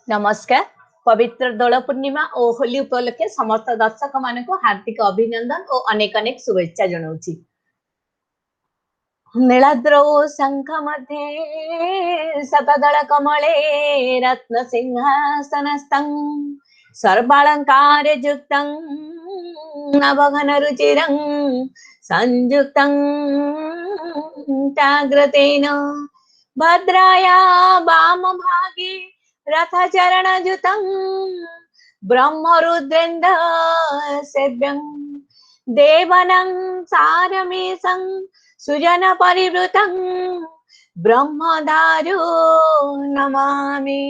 नमस्कार पवित्र दोल पूर्णिमा और होली उपलक्षे समस्त दर्शक मान हार्दिक अभिनंदन और अनेक अनेक शुभेच्छा जनाऊँ। नीलाद्रौ शंख मध्ये शतदल कमले रत्न सिंहासनस्थं सर्वालंकार युक्तं नवघन रुचिरं संयुक्तं चाग्रतेन भद्राया वाम भागे रथचरणयुतं ब्रह्मरुद्रेन्द्र सेव्यं देवानां सारमेशं सुजन परिवृतं ब्रह्मधारो Namami.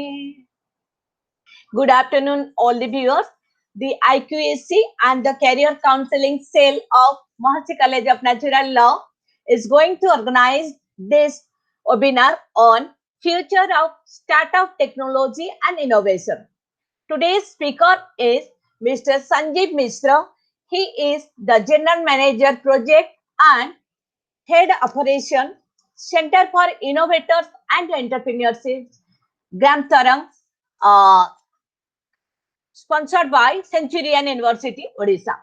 Good afternoon, all the viewers. The IQAC and the Career Counseling Cell of Mahasi College of Natural Law is going to organize this webinar on future of startup technology and innovation. Today's speaker is Mr. Sangeet Mishra. He is the General Manager Project and Head Operation Center for Innovators and Entrepreneurship, Gram Tarang, sponsored by Centurion University, Odisha.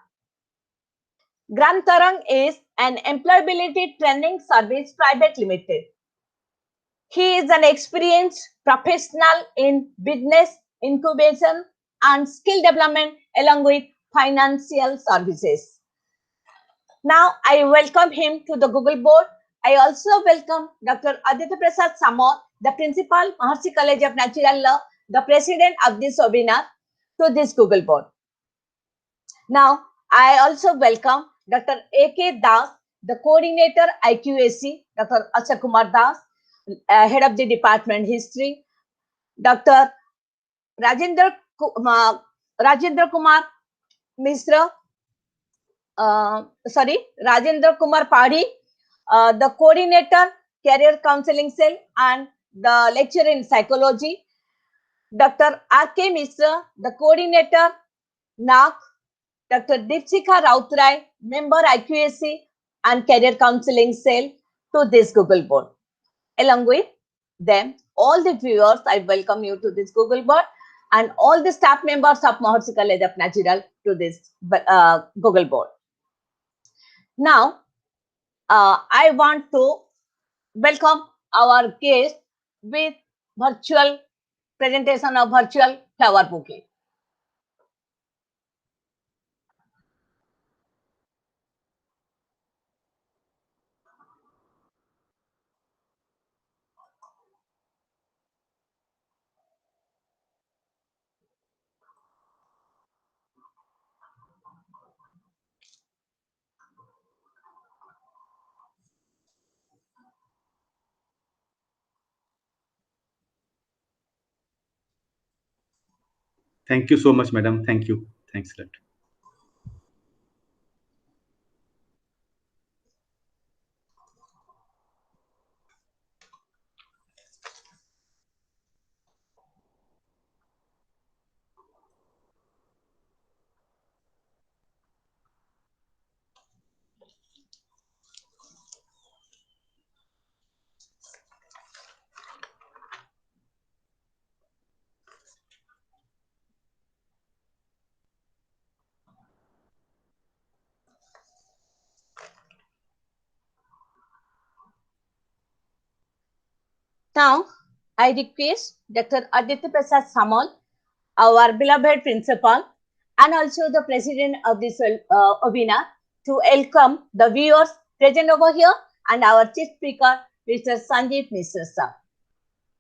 Gram Tarang is an employability training service private limited. He is an experienced professional in business incubation and skill development along with financial services. Now I welcome him to the Google board. I also welcome Dr. Aditya Prasad Samal, the Principal, Mahasi College of Natural Law, the President of this webinar, to this Google board. Now, I also welcome Dr. A.K. Das, the Coordinator IQAC, Dr. Ashok Kumar Das, Head of the Department History, Dr. Rajendra Kumar Mishra, Rajendra Kumar PADHI, the Coordinator Career Counseling Cell and the Lecturer in Psychology, Dr. R.K. Mishra, the Coordinator NAC, Dr. Deepshikha Rautrai, Member IQAC and Career Counseling Cell to this Google board. Along with them, all the viewers, I welcome you to this Google board and all the staff members of Mahasi College of Natural to this Google board. Now, I want to welcome our guest with virtual presentation of virtual flower bouquet. Thank you so much, madam. Thank you. Thanks a lot. Now, I request Dr. Aditya Prasad Samal, our beloved principal, and also the president of this webinar, to welcome the viewers present over here and our chief speaker, Mr. Sangeet Mishra sir.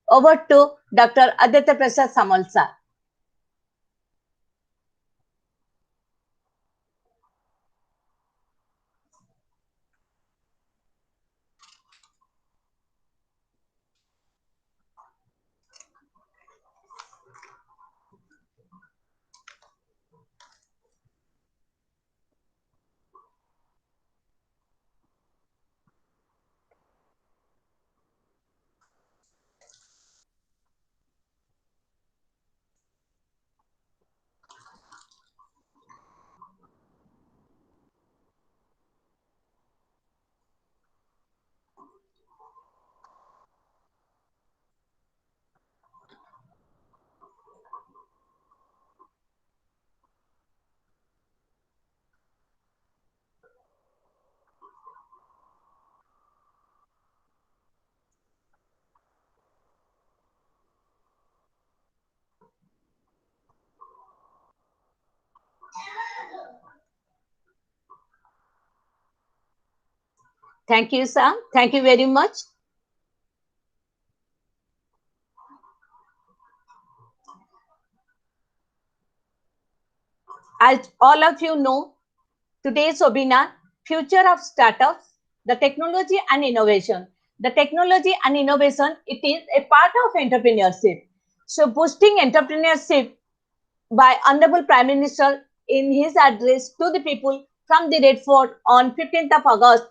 Over to Dr. Aditya Prasad Samal sir. Thank you, Sam. Thank you very much. As all of you know, today's webinar, Future of Startups, the Technology and Innovation. The technology and innovation, it is a part of entrepreneurship. So boosting entrepreneurship by Honorable Prime Minister in his address to the people from the Red Fort on 15th of August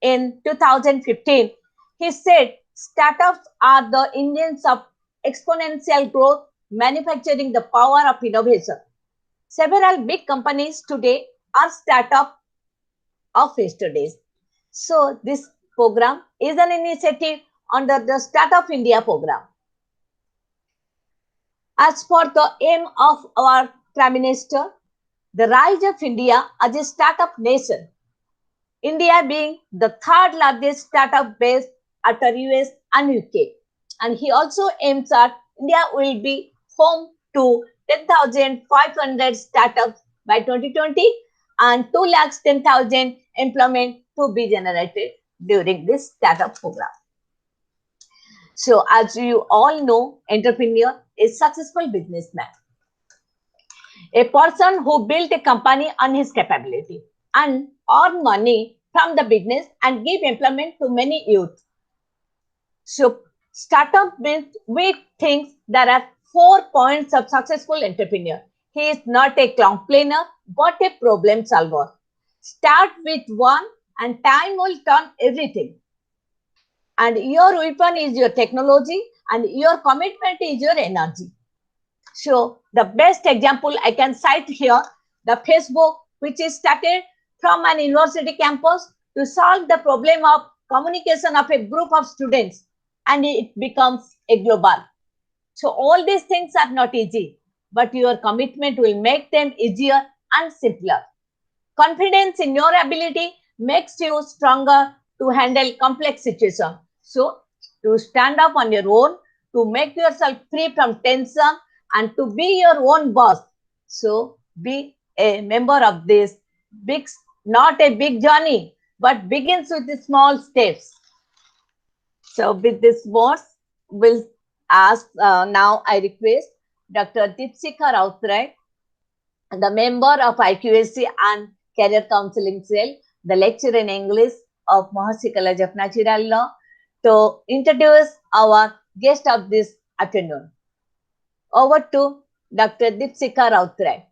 in 2015, he said startups are the engines of exponential growth, manufacturing the power of innovation. Several big companies today are startups of yesterday's. So this program is an initiative under the Startup India program. As for the aim of our Prime Minister, the rise of India as a startup nation, India being the third largest startup base after US and UK. And he also aims at India will be home to 10,500 startups by 2020 and 2,10,000 employment to be generated during this startup program. So as you all know, entrepreneur is successful businessman. A person who built a company on his capability and earn money from the business and give employment to many youth. So startup means we think there are 4 points of successful entrepreneur. He is not a complainer, but a problem solver. Start with one and time will turn everything. And your weapon is your technology and your commitment is your energy. So the best example I can cite here, the Facebook, which is started from an university campus to solve the problem of communication of a group of students, and it becomes a global. So all these things are not easy, but your commitment will make them easier and simpler. Confidence in your ability makes you stronger to handle complex situations. So to stand up on your own, to make yourself free from tension and to be your own boss. So be a member of this big, not a big journey, but begins with the small steps. So with this words, we'll ask now I request Dr. Deepsika Rautray, the member of IQAC and Career Counseling Cell, the lecturer in English of Mahasi College of Natural Law, to introduce our guest of this afternoon. Over to Dr. Deepsika Rautray.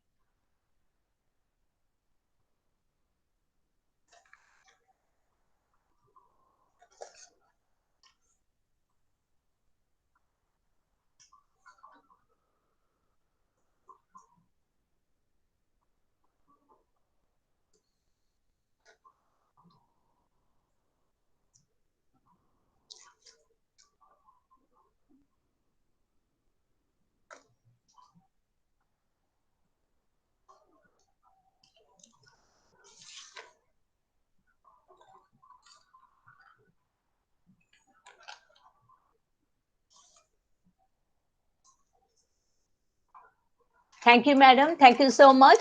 Thank you, madam. Thank you so much.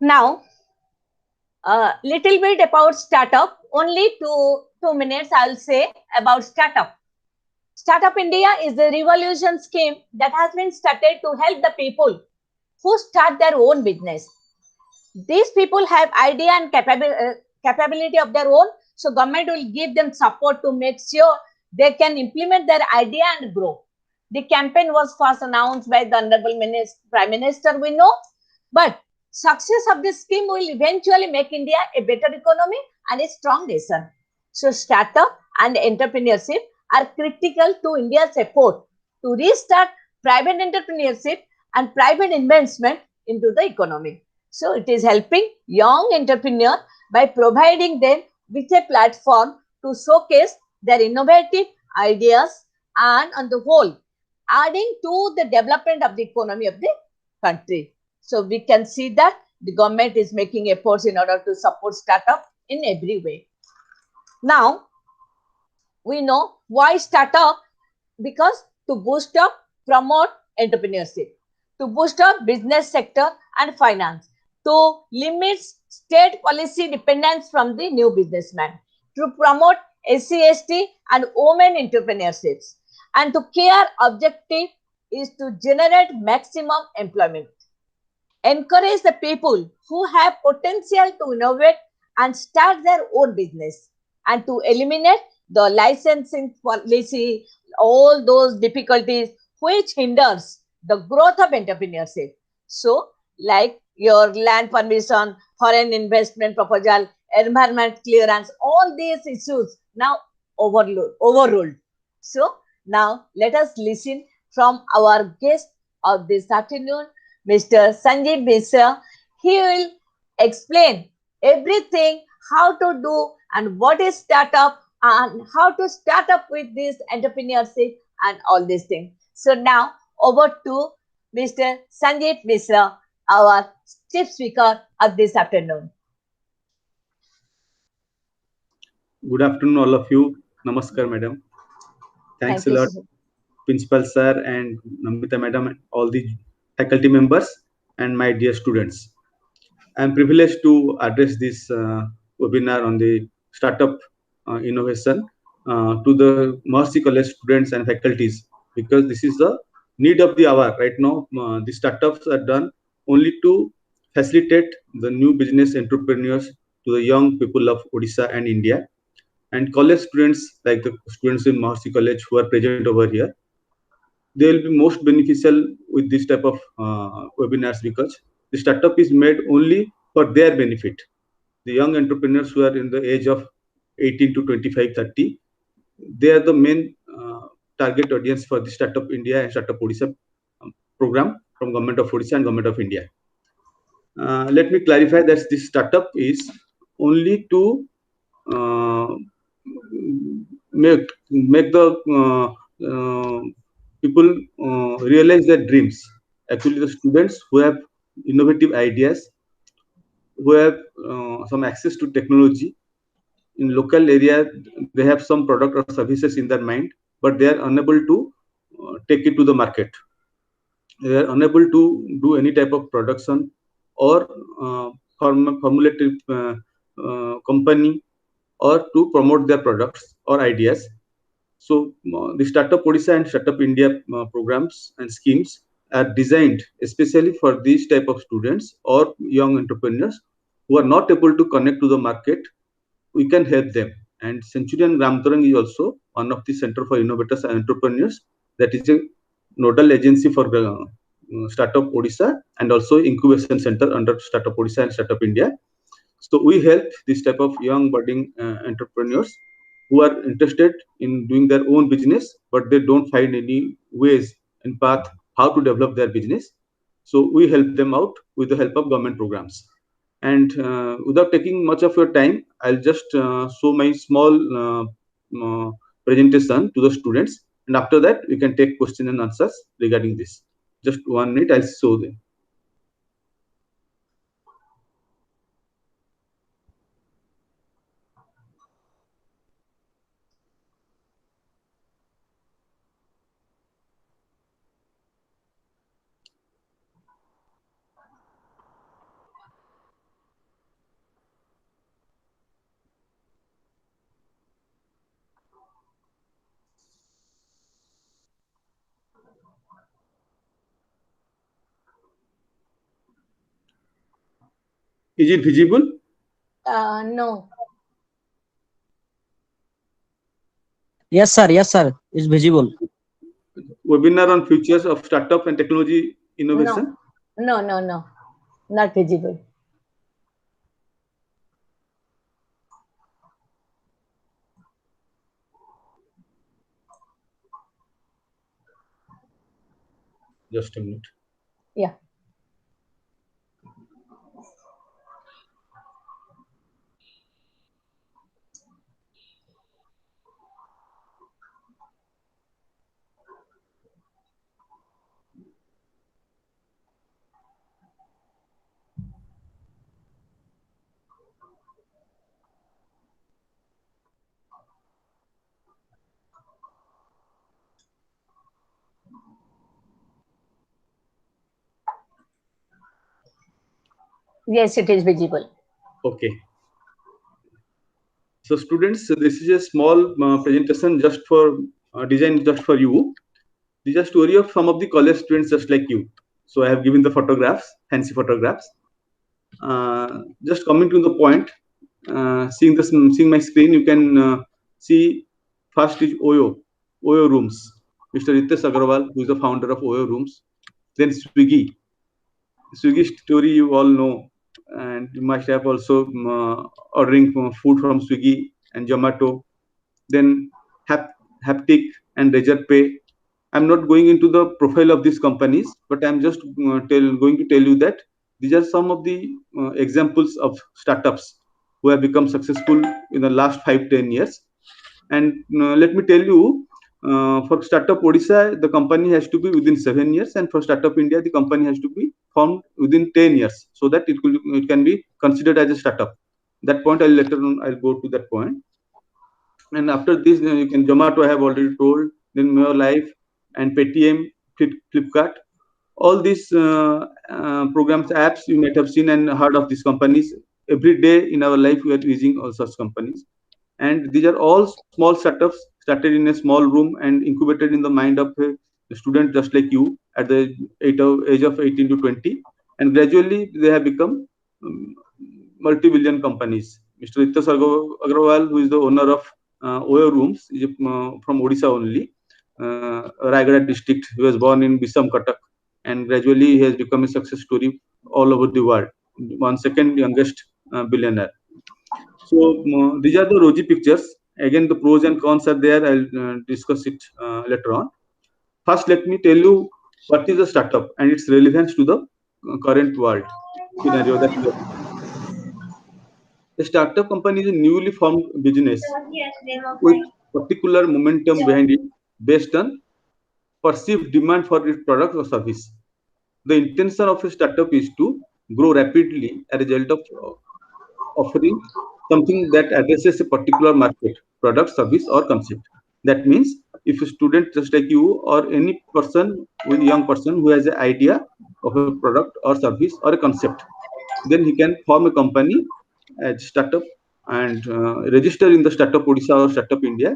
Now, a little bit about startup. Only two minutes I'll say about startup. Startup India is a revolution scheme that has been started to help the people who start their own business. These people have idea and capability of their own, so government will give them support to make sure they can implement their idea and grow. The campaign was first announced by the Honorable Prime Minister, we know, but success of this scheme will eventually make India a better economy and a strong nation. So startup and entrepreneurship are critical to India's effort to restart private entrepreneurship and private investment into the economy. So it is helping young entrepreneurs by providing them with a platform to showcase their innovative ideas and on the whole, adding to the development of the economy of the country. So we can see that the government is making efforts in order to support startup in every way. Now, we know why startup, because to boost up, promote entrepreneurship, to boost up business sector and finance. to limit state policy dependence from the new businessman, to promote SC/ST and women entrepreneurships, and to care objective is to generate maximum employment. Encourage the people who have potential to innovate and start their own business, and to eliminate the licensing policy, all those difficulties which hinders the growth of entrepreneurship. So, like your land permission, foreign investment proposal, environment clearance, all these issues now overruled. So, now let us listen from our guest of this afternoon, Mr. Sangeet Mishra. He will explain everything how to do and what is startup and how to start up with this entrepreneurship and all these things. So now over to Mr. Sangeet Mishra, our chief speaker of this afternoon. Good afternoon, all of you. Namaskar, madam. Thanks Thank a you. lot, Principal Sir and Namita Madam, and all the faculty members, and my dear students. I am privileged to address this webinar on the startup innovation to the Mercy College students and faculties, because this is the need of the hour right now. The startups are done only to facilitate the new business entrepreneurs to the young people of Odisha and India. And college students, like the students in Mercy College who are present over here, they will be most beneficial with this type of webinars, because the startup is made only for their benefit. The young entrepreneurs who are in the age of 18 to 25, 30, they are the main target audience for the Startup India and Startup Odisha program from Government of Odisha and Government of India. Let me clarify that this startup is only to make the people realize their dreams. Actually, the students who have innovative ideas, who have some access to technology in local area, they have some product or services in their mind, but they are unable to take it to the market. They are unable to do any type of production or formulative company, or to promote their products or ideas. So the Startup Odisha and Startup India programs and schemes are designed especially for these type of students or young entrepreneurs who are not able to connect to the market. We can help them. And Centurion Ramtarang is also one of the Center for Innovators and Entrepreneurs. That is a nodal agency for Startup Odisha, and also incubation center under Startup Odisha and Startup India. So we help this type of young budding entrepreneurs who are interested in doing their own business, but they don't find any ways and path how to develop their business. So we help them out with the help of government programs. And without taking much of your time, I'll just show my small presentation to the students. And after that, we can take question and answers regarding this. Just 1 minute, I'll show them. Is it visible? No. Yes, sir. Yes, sir. It's visible. Webinar on futures of startup and technology innovation. No. Not visible. Just a minute. Yeah. Yes, it is visible. Okay. So students, this is a small presentation just for design just for you. This is a story of some of the college students just like you. So I have given the photographs, fancy photographs. Just coming to the point, seeing my screen, you can see first is Oyo Rooms. Mr. Ritesh Agarwal, who is the founder of Oyo Rooms. Then Swiggy story you all know, and you must have also ordering food from Swiggy and Zomato. Then Haptic and Pay. I'm not going into the profile of these companies, but I'm just going to tell you that these are some of the examples of startups who have become successful in the last 5-10 years. And let me tell you, for Startup Odisha, the company has to be within 7 years, and for Startup India, the company has to be formed within 10 years, so that it can be considered as a startup. That point I'll later on I'll go to that point. And after this, you can Zomato I have already told, then Mayo Life and Paytm, Flipkart. All these programs, apps you might have seen and heard of these companies. Every day in our life, we are using all such companies. And these are all small startups started in a small room and incubated in the mind of a student just like you at the age of 18 to 20. And gradually, they have become multi-billion companies. Mr. Ritesh Agarwal, who is the owner of Oyo Rooms, is from Odisha only, Raigada district. He was born in Bisam, Cuttack, and gradually he has become a success story all over the world. One second youngest billionaire. So these are the rosy pictures. Again, the pros and cons are there. I'll discuss it later on. First, let me tell you what is a startup and its relevance to the current world scenario that we are in. A startup company is a newly formed business with particular momentum behind it based on perceived demand for its product or service. The intention of a startup is to grow rapidly as a result of offering something that addresses a particular market, product, service, or concept. That means if a student just like you or any person, with young person who has an idea of a product or service or a concept, then he can form a company as startup and register in the Startup Odisha or Startup India.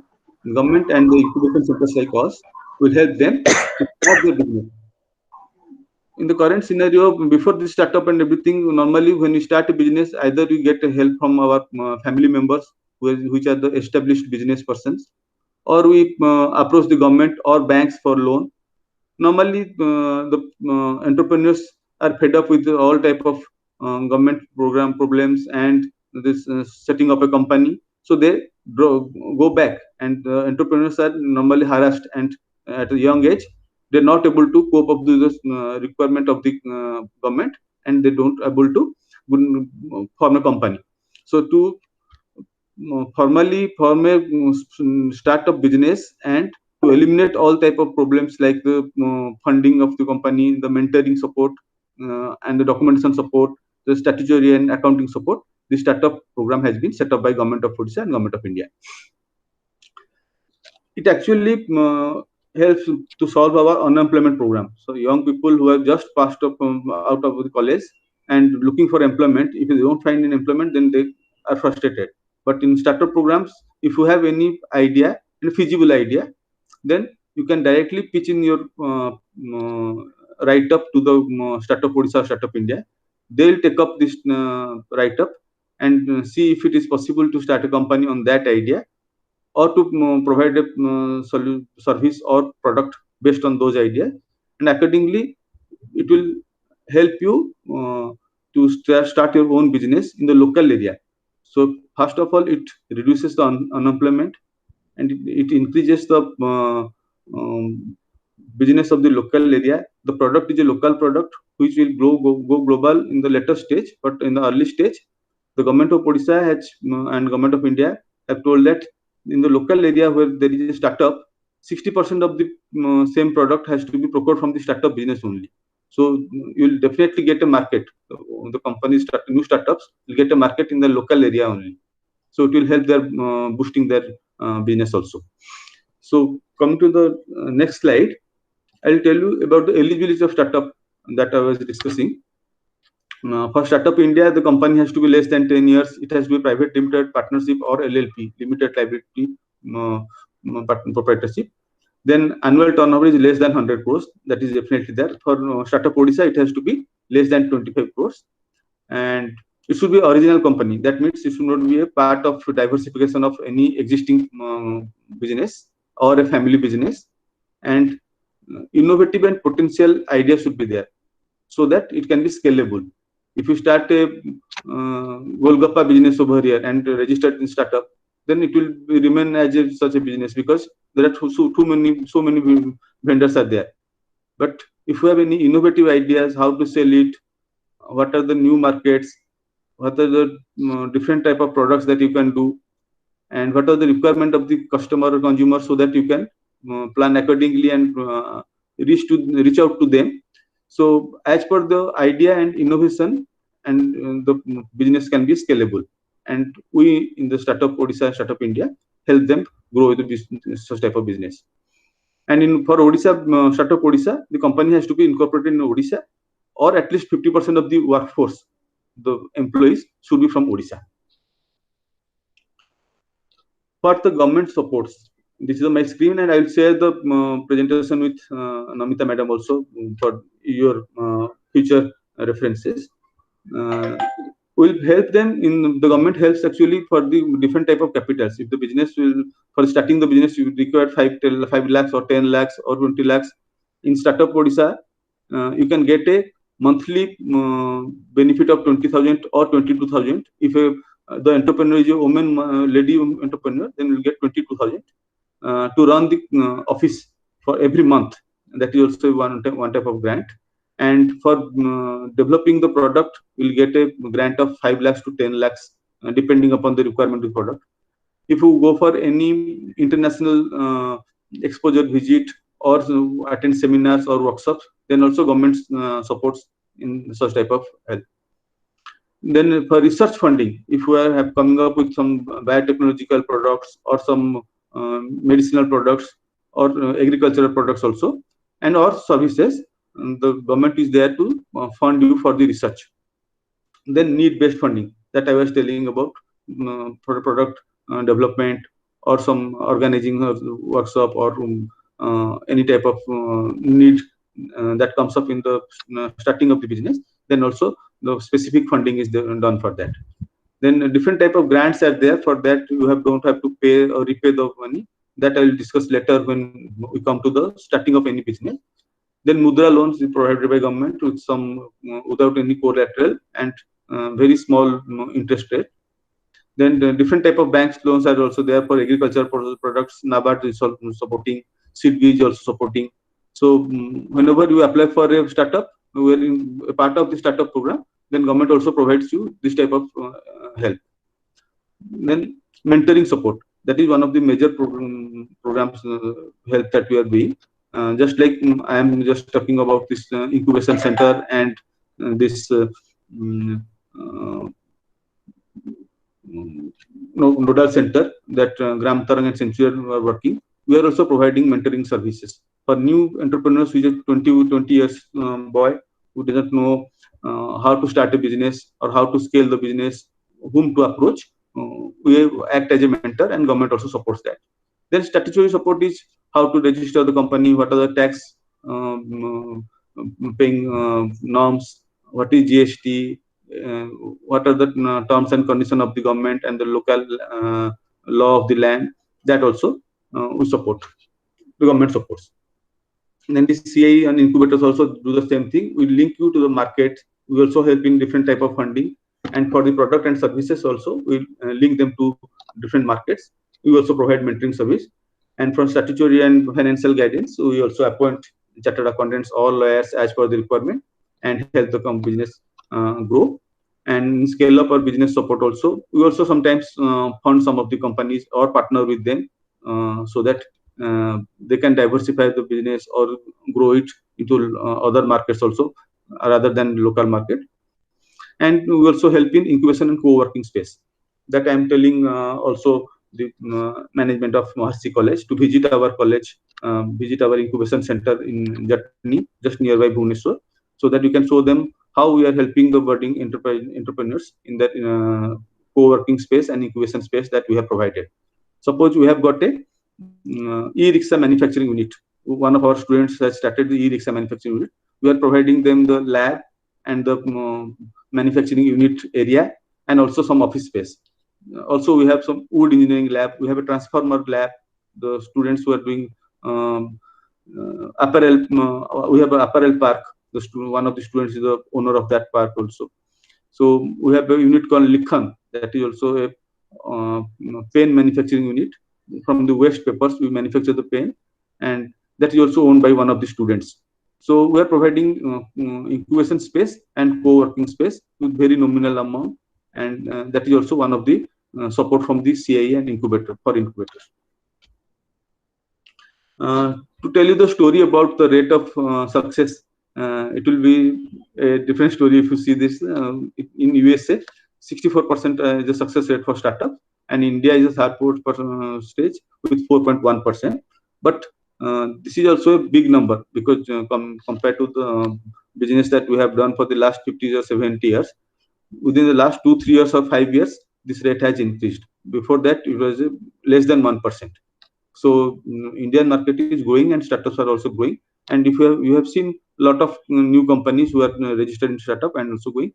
Government and the incubation centers like us will help them to start their business. In the current scenario, before this startup and everything, normally when you start a business, either you get help from our family members, which are the established business persons, or we approach the government or banks for loan. Normally, the entrepreneurs are fed up with all type of government program problems and this setting up a company, so they go back, and entrepreneurs are normally harassed, and at a young age they're not able to cope up with the requirement of the government, and they don't able to form a company. So to formally form a startup business and to eliminate all type of problems like the funding of the company, the mentoring support, and the documentation support, the statutory and accounting support, the startup program has been set up by Government of Odisha and Government of India. It actually helps to solve our unemployment program. So young people who have just passed up out of the college and looking for employment, if they don't find an employment, then they are frustrated. But in startup programs, if you have any idea, any feasible idea, then you can directly pitch in your write up to the Startup Odisha, Startup India. They'll take up this write up and see if it is possible to start a company on that idea, or to provide a service or product based on those ideas, and accordingly it will help you to start your own business in the local area. So first of all, it reduces the unemployment, and it increases the business of the local area. The product is a local product which will go global in the later stage, but in the early stage, the Government of Odisha has and Government of India have told that in the local area where there is a startup, 60% of the same product has to be procured from the startup business only. So you'll definitely get a market. The companies new startups will get a market in the local area only. So it will help their boosting their business also. So coming to the next slide, I'll tell you about the eligibility of startup that I was discussing. For Startup India, the company has to be less than 10 years. It has to be private limited partnership or LLP, limited liability proprietorship. Then annual turnover is less than 100 crores. That is definitely there. For Startup Odisha, it has to be less than 25 crores. And it should be original company. That means it should not be a part of diversification of any existing business or a family business. And innovative and potential ideas should be there so that it can be scalable. If you start a Golgappa business over here and registered in startup, then it will remain as such a business because there are so many vendors are there. But if you have any innovative ideas, how to sell it, what are the new markets, what are the different type of products that you can do, and what are the requirement of the customer or consumer, so that you can plan accordingly and reach out to them. So as per the idea and innovation, and the business can be scalable. And we in the Startup Odisha, Startup India, help them grow the business, such type of business. And for Odisha, Startup Odisha, the company has to be incorporated in Odisha, or at least 50% of the workforce, the employees should be from Odisha. For the government supports, this is my screen, and I will share the presentation with Namita madam also for your future references. Uh, will help them in the government helps actually for the different type of capitals. If the business will, for starting the business, you require 5 lakhs or 10 lakhs or 20 lakhs. In Startup Odisha, you can get a monthly benefit of 20,000 or 22,000. If the entrepreneur is a woman, lady entrepreneur, then you'll get 22,000 to run the office for every month. That is also one type of grant. And for developing the product, you'll get a grant of 5 lakhs to 10 lakhs, depending upon the requirement of the product. If you go for any international exposure visit or attend seminars or workshops, then also government supports in such type of help. Then for research funding, if we are coming up with some biotechnological products or some medicinal products or agricultural products also, and or services, the government is there to fund you for the research. Then need-based funding that I was telling about for product development or some organizing workshop or any type of need that comes up in the starting of the business. Then also the specific funding is done for that. Then different type of grants are there. For that you don't have to pay or repay the money. That I will discuss later when we come to the starting of any business. Then Mudra loans is provided by government with some without any collateral and very small interest rate. Then the different type of banks loans are also there for agricultural products. NABARD is also supporting. SIDBI is also supporting. So whenever you apply for a startup, we are in a part of the startup program. Then government also provides you this type of help. Then mentoring support. That is one of the major programs help that we are doing. Just like I am just talking about this incubation center and this nodal center that Gram Tarang and Centurion are working. We are also providing mentoring services for new entrepreneurs who is a 20 years boy who doesn't know how to start a business or how to scale the business, whom to approach. We act as a mentor, and government also supports that. Then statutory support is how to register the company, what are the tax paying norms, what is GST, what are the terms and conditions of the government and the local law of the land. That also we support, the government supports. And then the CI and incubators also do the same thing. We link you to the market. We also help in different type of funding, and for the product and services also we link them to different markets. We also provide mentoring service. And from statutory and financial guidance, we also appoint chartered accountants or lawyers as per the requirement and help the business grow. And scale up our business support also. We also sometimes fund some of the companies or partner with them so that they can diversify the business or grow it into other markets also rather than local market. And we also help in incubation and co-working space. That I am telling also the management of Mahasi College to visit our college, visit our incubation center in Jatni, just nearby Bhubaneswar, so that you can show them how we are helping the budding entrepreneurs in that co-working space and incubation space that we have provided. Suppose we have got a e-rickshaw manufacturing unit. One of our students has started the e-rickshaw manufacturing unit. We are providing them the lab and the manufacturing unit area and also some office space. Also, we have some wood engineering lab. We have a transformer lab. The students who are doing apparel, we have an apparel park. One of the students is the owner of that park also. So we have a unit called Likhan, that is also a pen manufacturing unit. From the waste papers, we manufacture the pen, and that is also owned by one of the students. So we are providing incubation space and co-working space with very nominal amount, and that is also one of the support from the CIE and incubator for incubators. To tell you the story about the rate of success, it will be a different story if you see this. In USA, 64% is the success rate for startup, and India is a third stage with 4.1%. But this is also a big number because compared to the business that we have done for the last 50 or 70 years, within the last 2-3 years or 5 years, this rate has increased. Before that, it was less than 1%. So Indian market is growing and startups are also growing. And if you have seen a lot of new companies who are registered in startup and also going.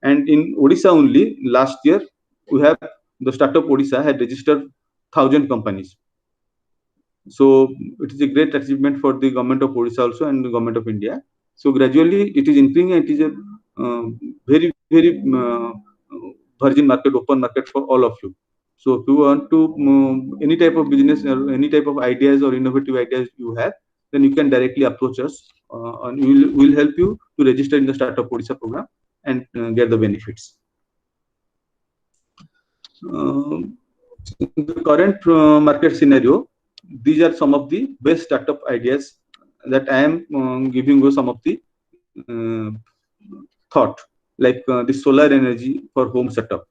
And in Odisha only, last year, we have the startup Odisha had registered 1,000 companies. So it is a great achievement for the government of Odisha also and the government of India. So gradually it is increasing and it is a very, very virgin market, open market for all of you. So if you want to any type of business or any type of ideas or innovative ideas you have, then you can directly approach us and we will help you to register in the Startup Odisha program and get the benefits. In the current market scenario, these are some of the best startup ideas that I am giving you some of the thought, like the solar energy for home setup.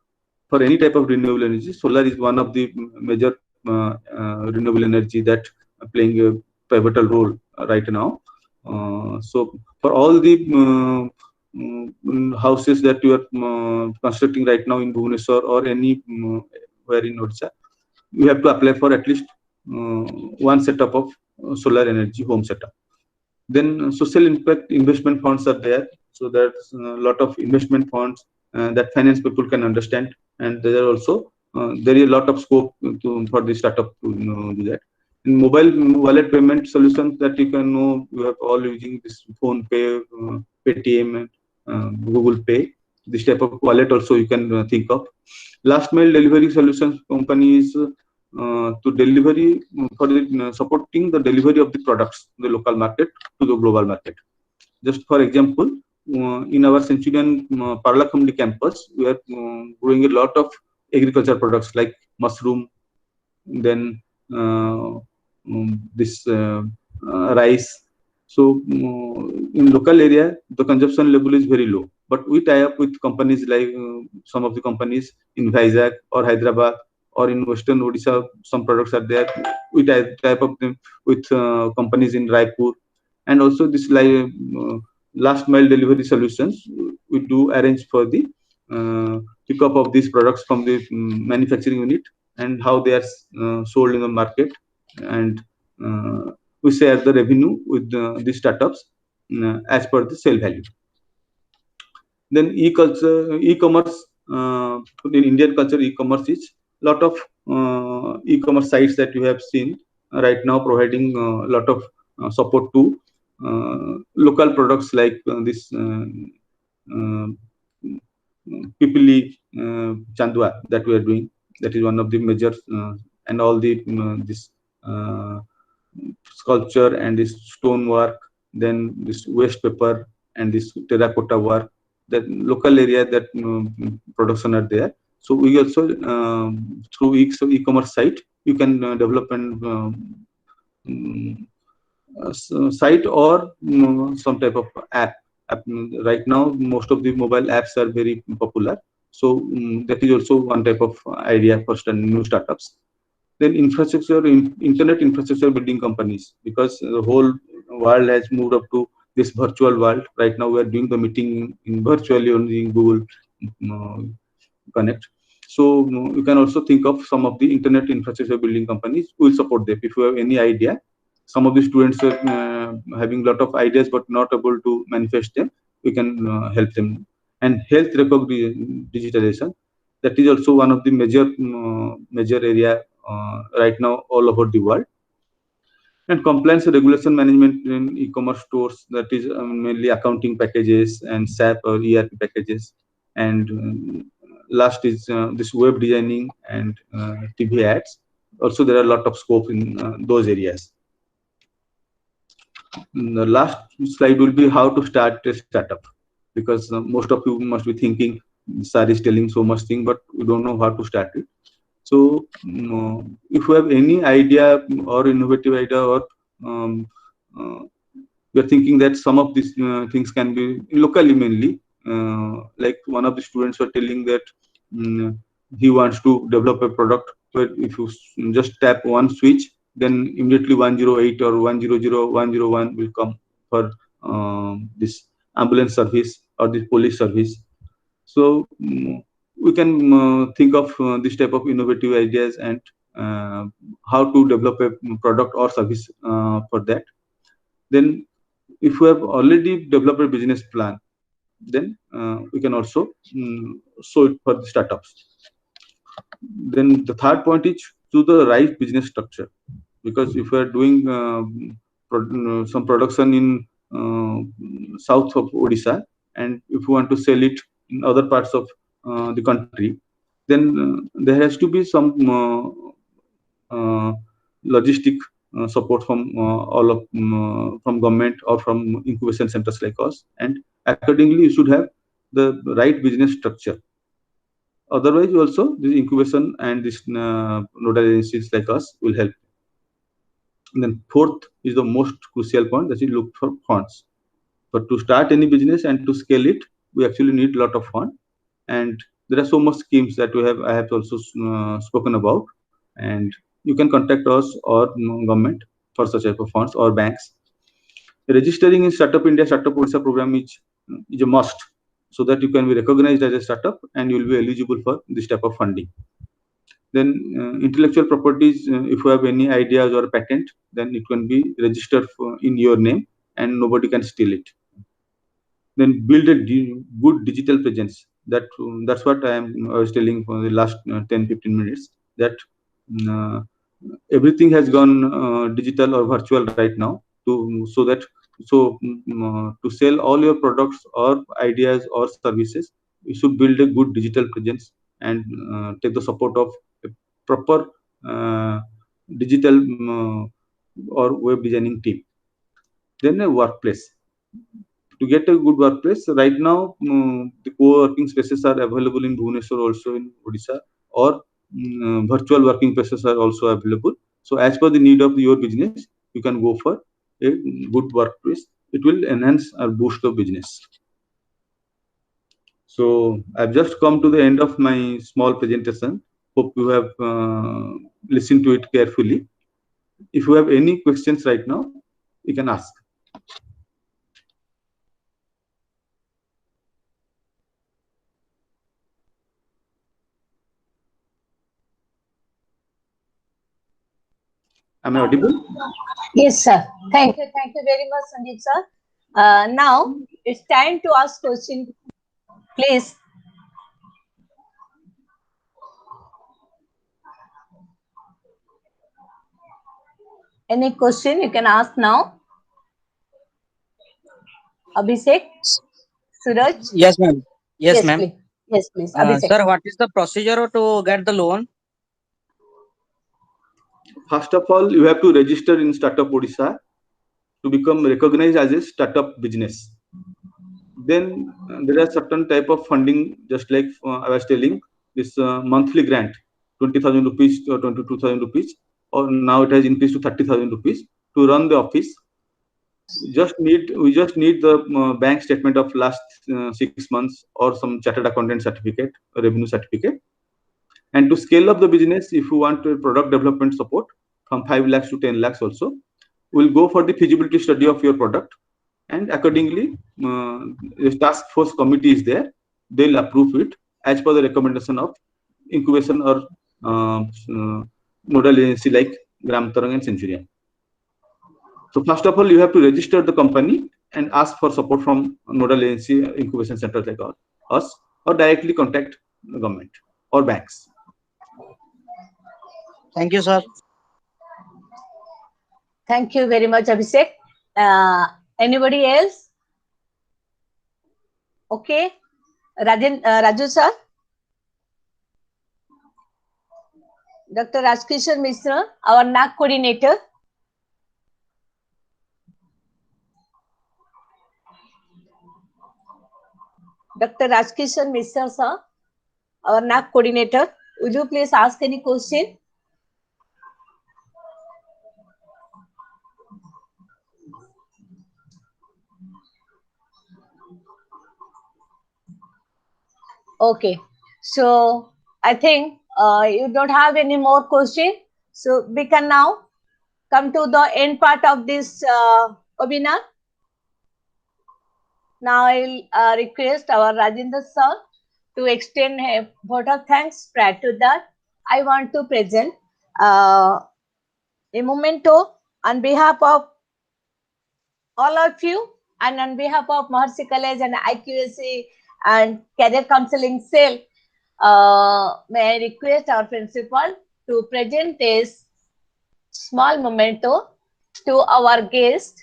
For any type of renewable energy, solar is one of the major renewable energy that playing a pivotal role right now. So for all the houses that you are constructing right now in Bhubaneswar or any where in Odisha, you have to apply for at least one setup of solar energy home setup. Then social impact investment funds are there. So there's a lot of investment funds that finance people can understand, and there are also there is a lot of scope for the startup to do that. In mobile wallet payment solutions that you can know, you have all using this phone pay, Paytm, Google Pay. This type of wallet also you can think of. Last mile delivery solutions companies to delivery for the, supporting the delivery of the products in the local market to the global market. Just for example, in our Centurion Parlakamdi campus, we are growing a lot of agriculture products like mushroom, then this rice. So in local area, the consumption level is very low. But we tie up with companies like some of the companies in Vizag or Hyderabad or in Western Odisha. Some products are there. We tie up them with companies in Raipur, and also this last mile delivery solutions. We do arrange for the pickup of these products from the manufacturing unit and how they are sold in the market, and we share the revenue with the startups as per the sale value. Then e-commerce in Indian culture, e-commerce is lot of e-commerce sites that you have seen right now providing a lot of support to local products like this Pipili Chandua that we are doing. That is one of the major and all the this sculpture and this stone work, then this waste paper and this terracotta work. That local area that production are there. So we also through e-commerce site you can develop and site or some type of app. Right now, most of the mobile apps are very popular. So that is also one type of idea for new startups. Then infrastructure, internet infrastructure building companies, because the whole world has moved up to this virtual world. Right now we are doing the meeting in virtually only in Google Connect. So you can also think of some of the internet infrastructure building companies will support them. If you have any idea, some of the students are having a lot of ideas but not able to manifest them, we can help them. And health record digitalization, that is also one of the major area right now all over the world. And compliance and regulation management in e-commerce stores, that is mainly accounting packages and SAP or ERP packages. And last is this web designing and TV ads. Also, there are a lot of scope in those areas. The last slide will be how to start a startup, because most of you must be thinking, Sir is telling so much thing, but we don't know how to start it. So, if you have any idea or innovative idea, or we are thinking that some of these things can be locally mainly, like one of the students were telling that he wants to develop a product where if you just tap one switch, then immediately 108 or 100 101 will come for this ambulance service or this police service. So we can think of this type of innovative ideas and how to develop a product or service for that. Then if we have already developed a business plan, then we can also show it for the startups. Then the third point is to the right business structure, because if we are doing some production in south of Odisha, and if we want to sell it in other parts of the country, then there has to be some logistic support from all of from government or from incubation centers like us, and accordingly you should have the right business structure. Otherwise, also this incubation and this nodal agencies like us will help. And then fourth is the most crucial point, that is look for funds. But to start any business and to scale it, we actually need a lot of fund. And there are so much schemes that I have also spoken about, and you can contact us or government for such type of funds or banks. Registering in Startup India Startup Odisha program is a must, so that you can be recognized as a startup and you will be eligible for this type of funding. Then intellectual properties, if you have any ideas or patent, then it can be registered in your name and nobody can steal it. Then build a good digital presence. That's what I was telling for the last 10-15 minutes, that uh, everything has gone digital or virtual right now, to sell all your products or ideas or services, you should build a good digital presence and take the support of a proper digital or web designing team. Then a workplace. To get a good workplace, right now the co-working spaces are available in Bhubaneswar, also in Odisha, or virtual working places are also available. So as per the need of your business, you can go for a good workplace. It will enhance or boost the business. So I've just come to the end of my small presentation. Hope you have listened to it carefully. If you have any questions right now, you can ask. Am I audible? Yes, sir. Thank you. Thank you very much, Sanjeev, sir. Now it's time to ask question. Please. Any question you can ask now? Abhishek? Suraj? Yes, ma'am. Yes, ma'am. Please. Yes, please. Abhishek. Sir, what is the procedure to get the loan? First of all, you have to register in Startup Odisha to become recognized as a startup business. Then there are certain type of funding, just like I was telling, this monthly grant, 20,000 rupees or 22,000 rupees, or now it has increased to 30,000 rupees to run the office. We just need the bank statement of last 6 months or some chartered accountant certificate, or revenue certificate. And to scale up the business, if you want product development support from 5 lakhs to 10 lakhs also, we'll go for the feasibility study of your product. and accordingly, the task force committee is there. They'll approve it as per the recommendation of incubation or nodal agency like Gram Tarang and Centurion. So first of all, you have to register the company and ask for support from nodal agency incubation centers like us, or directly contact the government or banks. Thank you, sir. Thank you very much, Abhishek. Anybody else? Okay. Raju sir? Dr. Rajkishan Mishra, our NAC coordinator. Dr. Rajkishan Mishra sir, our NAC coordinator. Would you please ask any question? Okay. So I think you don't have any more question. So we can now come to the end part of this webinar. Now I'll request our Rajendra sir to extend a vote of thanks. Prior to that, I want to present a memento on behalf of all of you and on behalf of Maharshi College and IQAC and Career Counseling Cell. May I request our principal to present this small memento to our guest.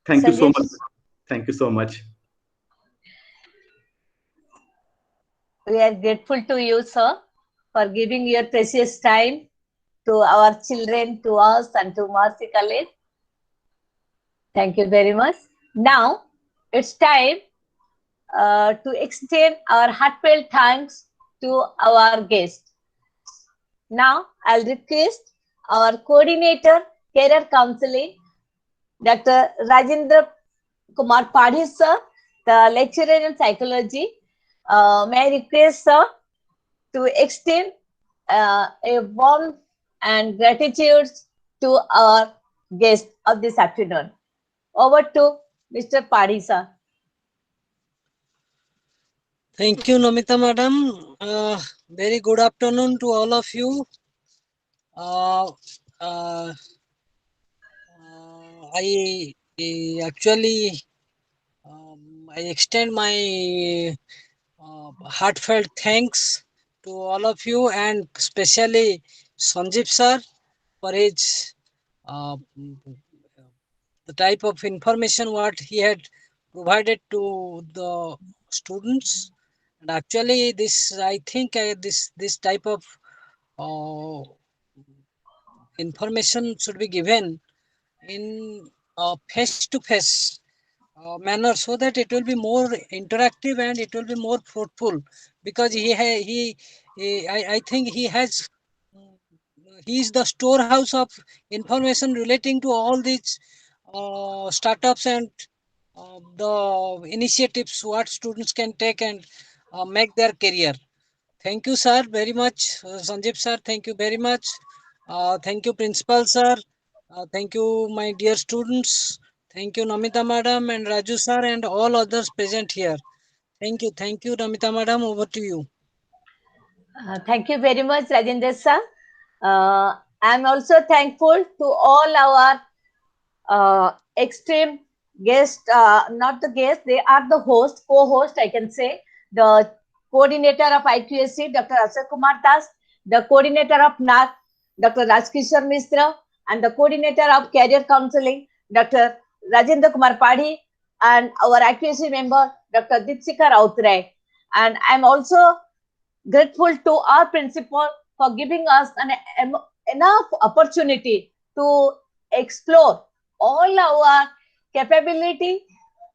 Thank you so Sanjeev, much. Thank you so much. we are grateful to you, sir, for giving your precious time to our children, to us, and to Maharshi College. Thank you very much. Now it's time to extend our heartfelt thanks to our guest. Now I'll request our coordinator, career counseling, Dr. Rajendra Kumar Padhi sir, the lecturer in psychology. May I request sir to extend a warm and gratitude to our guest of this afternoon. Over to Mr. Padhi sir. Thank you, Namita madam. Very good afternoon to all of you. I actually I extend my heartfelt thanks to all of you, and especially Sanjeev sir for his the type of information what he had provided to the students. And actually this I think this type of uh, information should be given in face to face manner, so that it will be more interactive and it will be more fruitful, because I think he is the storehouse of information relating to all these startups and the initiatives what students can take and make their career. Thank you, sir, very much. Sanjeev sir, thank you very much. Thank you, principal sir. Thank you, my dear students. Thank you, Namita madam and Raju sir and all others present here. Thank you. Thank you, Namita madam. Over to you. Thank you very much, Rajendra sir. I'm also thankful to all our extreme guests, not the guests, they are the host, co-host, I can say, the coordinator of IQSC, Dr. Ashok Kumar Das, the coordinator of NAC, Dr. Rajkishan Mishra, and the coordinator of Career Counseling, Dr. Rajendra Kumar Padhi, and our IQSC member, Dr. Dipsika Rautray. And I'm also grateful to our principal for giving us an enough opportunity to explore all our capability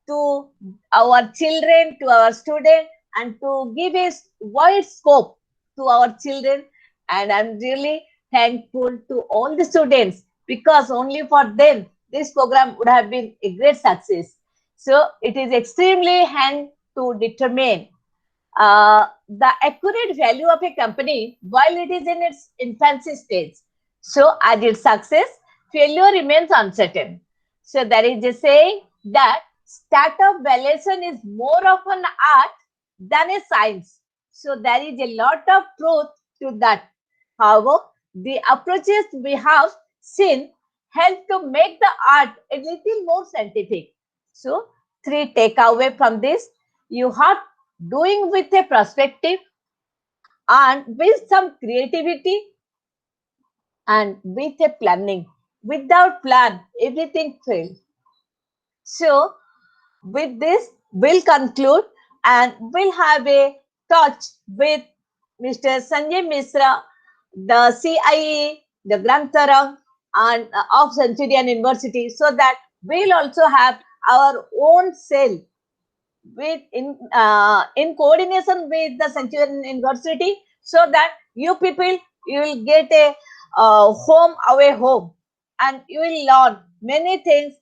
to our children, to our students, and to give a wide scope to our children. And I'm really thankful to all the students, because only for them this program would have been a great success. So it is extremely hand to determine the accurate value of a company while it is in its infancy stage. So as its success, failure remains uncertain. So there is a saying that startup valuation is more of an art than a science. So there is a lot of truth to that. However, the approaches we have seen help to make the art a little more scientific. So three takeaway from this: you have doing with a perspective and with some creativity and with a planning. Without plan, everything fails. So with this, we'll conclude and we'll have a touch with Mr. Sangeet Mishra, the CIE, the Grantarang, and of Centurion University, so that we'll also have our own cell with in coordination with the Centurion University, so that you people, you will get a home away home, and you will learn many things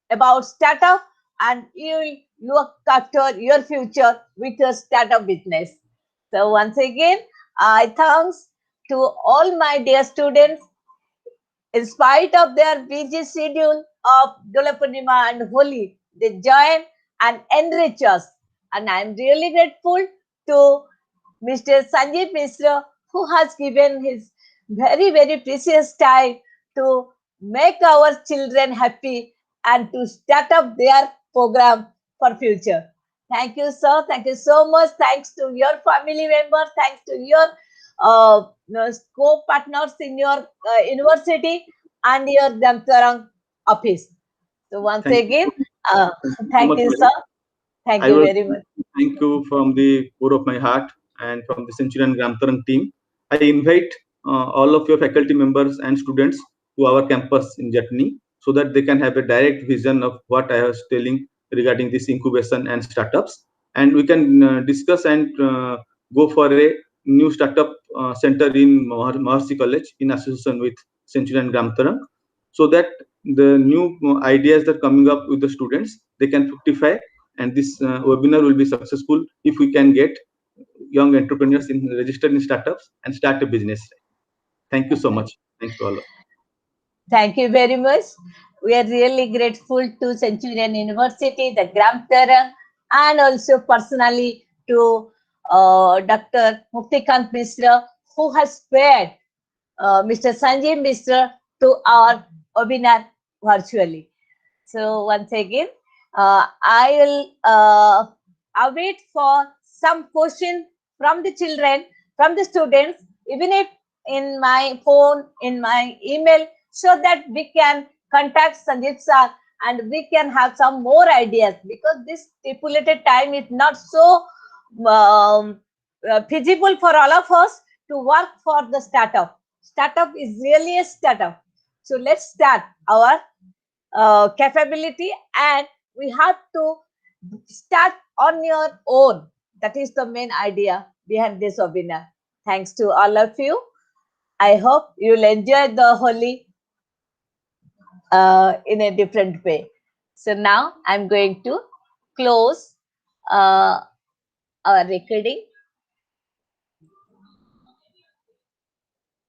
about startup, and you will look after your future with your startup business. So once again, I thanks to all my dear students. In spite of their busy schedule of Dula Purnima and Holi, they join and enrich us. And I am really grateful to Mr. Sangeet Mishra, who has given his very, very precious time to make our children happy and to start up their program for future. Thank you, sir. Thank you so much. Thanks to your family members. Thanks to your co-partners in your university and your Damtarang office. So once Thank again, you. Thank you so thank much, you, sir. madam. Thank I you was very much. thank you from the core of my heart and from the Centurion Gramtaran team. I invite all of your faculty members and students to our campus in Jatni, so that they can have a direct vision of what I was telling regarding this incubation and startups. And we can discuss and go for a new startup center in Maharshi College in association with Centurion Gramtaran, so that the new ideas that are coming up with the students, they can fructify, and this webinar will be successful if we can get young entrepreneurs in registered in startups and start a business. Thank you so much. Thanks to all of you. Thank you very much. We are really grateful to Centurion University, the Gramtara, and also personally to Dr. Muktikant Mishra, who has spared Mr. Sanjeev Mishra to our webinar virtually. So once again, I will await for some question from the children, from the students, even if in my phone, in my email, so that we can contact Sanjeev sir and we can have some more ideas, because this stipulated time is not so feasible for all of us to work for the startup. Startup is really a startup. So let's start our capability, and we have to start on your own. That is the main idea behind this webinar. Thanks to all of you. I hope you'll enjoy the Holi in a different way. So now I'm going to close our recording.